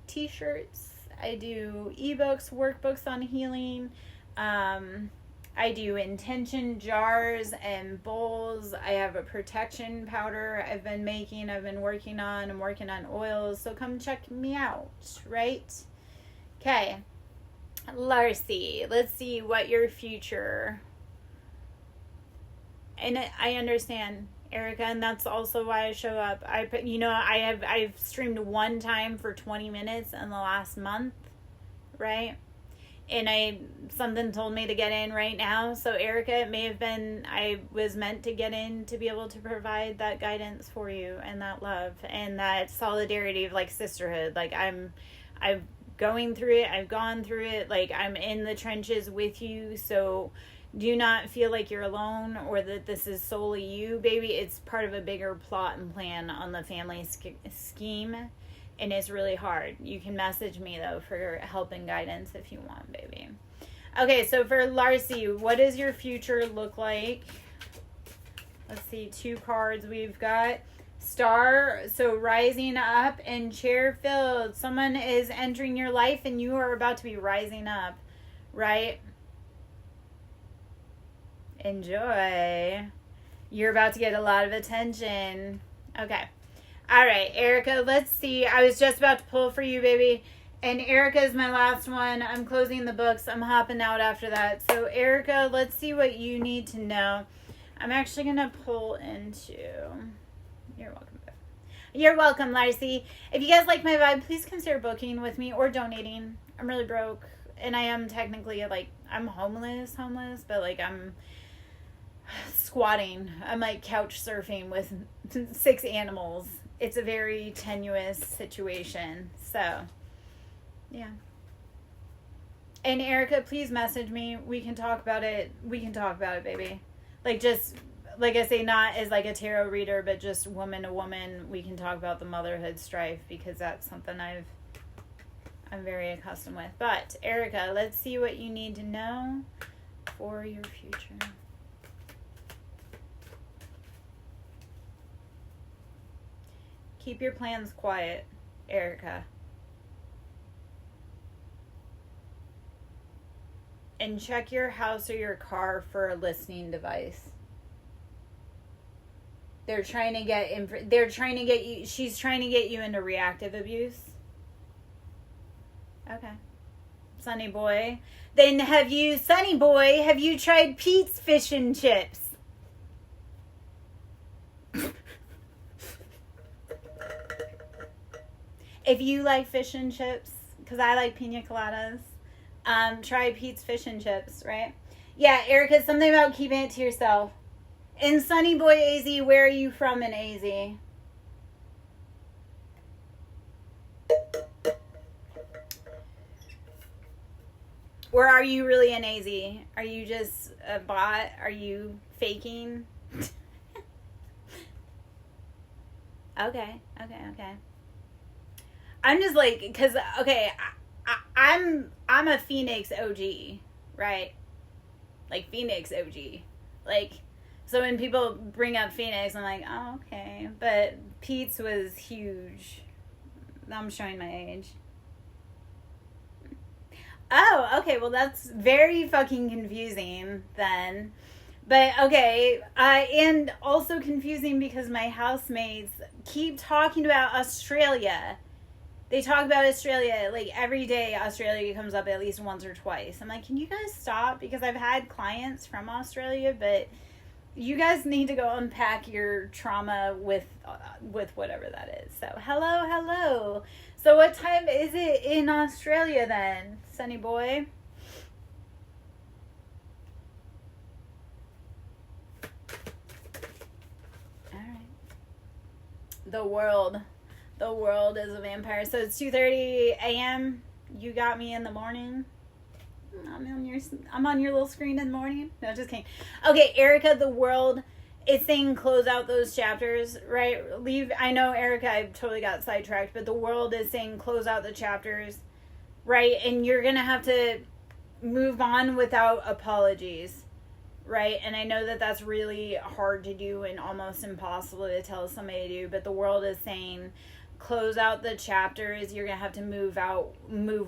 t-shirts, I do ebooks, workbooks on healing, I do intention jars and bowls. I have a protection powder I've been working on. I'm working on oils, so come check me out, right? Okay, Larcy, let's see what your future, and I understand, Erica, and that's also why I show up. I've streamed 1 time for 20 minutes in the last month, right? And something told me to get in right now. So Erica, it may have been, I was meant to get in to be able to provide that guidance for you and that love and that solidarity of like sisterhood. Like I'm going through it. I've gone through it. Like I'm in the trenches with you. So do not feel like you're alone or that this is solely you, baby. It's part of a bigger plot and plan on the family scheme, and it's really hard. You can message me, though, for help and guidance if you want, baby. Okay, so for Larcy, what does your future look like? Let's see, 2 cards we've got. Star, so rising up and chair filled. Someone is entering your life, and you are about to be rising up, right? Enjoy. You're about to get a lot of attention. Okay. All right, Erica, let's see. I was just about to pull for you, baby. And Erica is my last one. I'm closing the books. I'm hopping out after that. So, Erica, let's see what you need to know. I'm actually going to pull into... You're welcome. You're welcome, Larcy. If you guys like my vibe, please consider booking with me or donating. I'm really broke. And I am technically, like, I'm homeless, but, like, I'm squatting. I'm, like, couch surfing with 6 animals. It's a very tenuous situation. So, yeah. And Erica, please message me. We can talk about it. We can talk about it, baby. Like, just, like I say, not as, like, a tarot reader, but just woman to woman. We can talk about the motherhood strife because that's something I'm very accustomed with. But, Erica, let's see what you need to know for your future. Keep your plans quiet, Erica. And check your house or your car for a listening device. They're trying to get you, she's trying to get you into reactive abuse. Okay. Sunny boy. Then Sunny boy, have you tried Pete's fish and chips? If you like fish and chips, because I like pina coladas, try Pete's fish and chips, right? Yeah, Erica, something about keeping it to yourself. And Sunny boy AZ, where are you from in AZ? Or are you really in AZ? Are you just a bot? Are you faking? Okay. I'm just like, because, okay, I'm a Phoenix OG, right? Like, Phoenix OG. Like, so when people bring up Phoenix, I'm like, oh, okay. But Pete's was huge. I'm showing my age. Oh, okay, well, that's very fucking confusing, then. But, okay, and also confusing because my housemates keep talking about Australia. They talk about Australia, like, every day Australia comes up at least once or twice. I'm like, can you guys stop? Because I've had clients from Australia, but you guys need to go unpack your trauma with whatever that is. So, hello. So, what time is it in Australia, then, Sunny boy? All right. The world is a vampire. So it's 2:30 a.m. You got me in the morning. I'm on your little screen in the morning. No, just kidding. Okay, Erica, the world is saying close out those chapters, right? I know, Erica, I totally got sidetracked, but the world is saying close out the chapters, right? And you're going to have to move on without apologies, right? And I know that that's really hard to do and almost impossible to tell somebody to do, but the world is saying close out the chapters. You're gonna have to move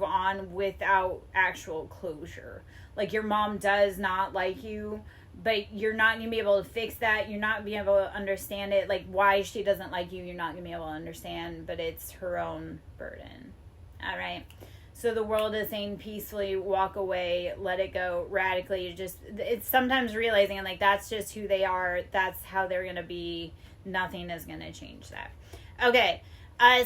on without actual closure. Like, your mom does not like you, but you're not gonna be able to fix that. You're not gonna be able to understand it, like why she doesn't like you. You're not gonna be able to understand, but it's her own burden. All right. So the world is saying peacefully walk away, let it go, radically. It's sometimes realizing, like, that's just who they are. That's how they're gonna be. Nothing is gonna change that. Okay.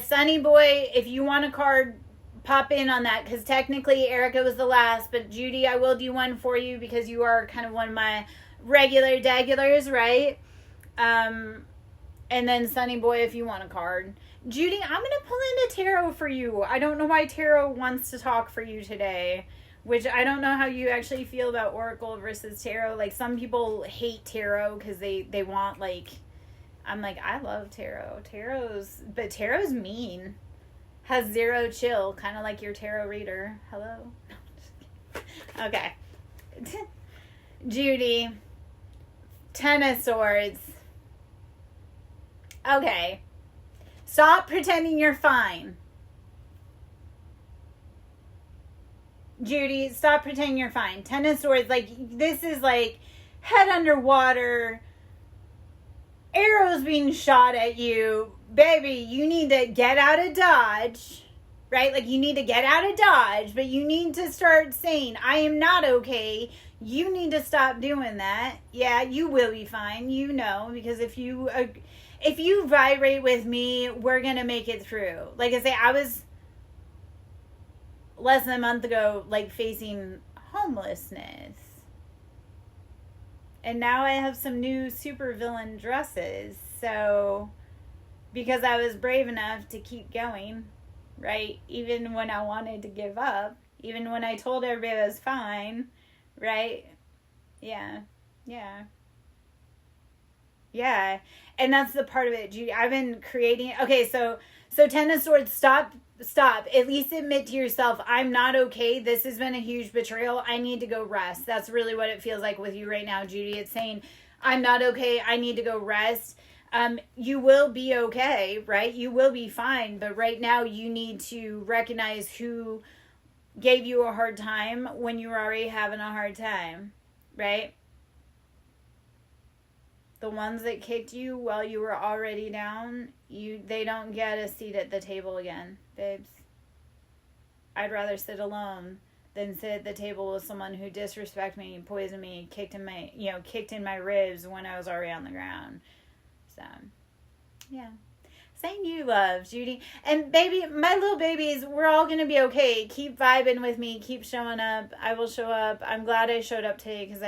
Sunny boy, if you want a card, pop in on that, because technically Erica was the last, but Judy, I will do one for you because you are kind of one of my regular degulars, right? And then Sunny boy, if you want a card. Judy, I'm going to pull into tarot for you. I don't know why tarot wants to talk for you today, which I don't know how you actually feel about Oracle versus tarot. Like, some people hate tarot because they want, like, I'm like, I love tarot. But tarot's mean. Has 0 chill, kind of like your tarot reader. Hello? Okay. Judy. 10 of Swords. Okay. Stop pretending you're fine. Judy, stop pretending you're fine. 10 of Swords, like, this is like head underwater, arrows being shot at you, baby, you need to get out of Dodge, right? Like, you need to get out of Dodge, but you need to start saying, I am not okay. You need to stop doing that. Yeah, you will be fine, because if you vibrate with me, we're going to make it through. Like I say, I was less than a month ago, like, facing homelessness. And now I have some new supervillain dresses. So, because I was brave enough to keep going, right? Even when I wanted to give up. Even when I told everybody I was fine, right? Yeah. And that's the part of it, Judy. I've been creating... Okay, so Ten of Swords, stop. At least admit to yourself, I'm not okay. This has been a huge betrayal. I need to go rest. That's really what it feels like with you right now, Judy. It's saying, I'm not okay. I need to go rest. You will be okay, right? You will be fine. But right now you need to recognize who gave you a hard time when you were already having a hard time, right? The ones that kicked you while you were already down, they don't get a seat at the table again, babes. I'd rather sit alone than sit at the table with someone who disrespected me, poisoned me, kicked in my ribs when I was already on the ground. So, yeah. Same you, love, Judy. And baby, my little babies, we're all going to be okay. Keep vibing with me. Keep showing up. I will show up. I'm glad I showed up today because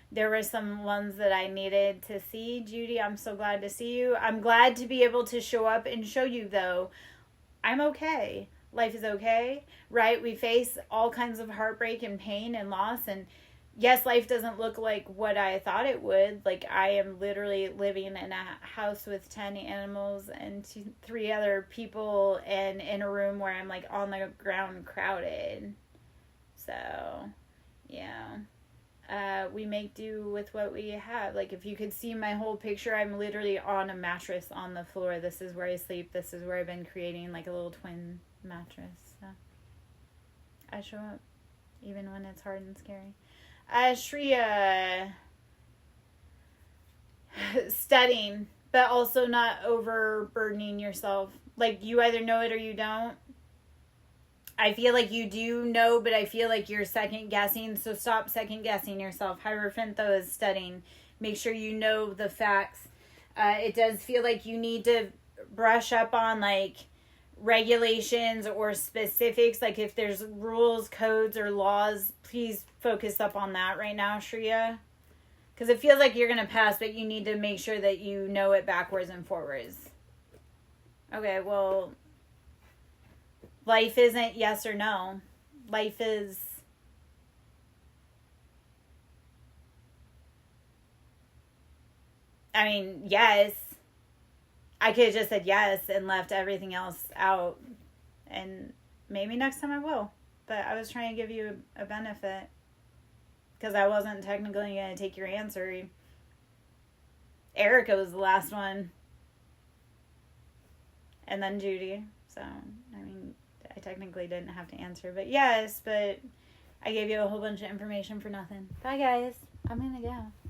there were some ones that I needed to see. Judy, I'm so glad to see you. I'm glad to be able to show up and show you, though, I'm okay. Life is okay, right? We face all kinds of heartbreak and pain and loss. And yes, life doesn't look like what I thought it would. Like, I am literally living in a house with 10 animals and 3 other people and in a room where I'm, like, on the ground crowded. So, yeah. We make do with what we have. Like, if you could see my whole picture, I'm literally on a mattress on the floor. This is where I sleep. This is where I've been creating, like, a little twin mattress. So I show up even when it's hard and scary. Shreya, studying, but also not overburdening yourself. Like, you either know it or you don't. I feel like you do know, but I feel like you're second guessing. So stop second guessing yourself. Hierophant, though, is studying. Make sure you know the facts. It does feel like you need to brush up on, like, regulations or specifics. Like, if there's rules, codes, or laws, please focus up on that right now, Shreya. Because it feels like you're going to pass, but you need to make sure that you know it backwards and forwards. Okay, well... Life isn't yes or no. Life is... yes. I could have just said yes and left everything else out. And maybe next time I will. But I was trying to give you a benefit. Because I wasn't technically going to take your answer. Erica was the last one. And then Judy. So, I technically didn't have to answer, but yes, but I gave you a whole bunch of information for nothing. Bye, guys. I'm gonna go.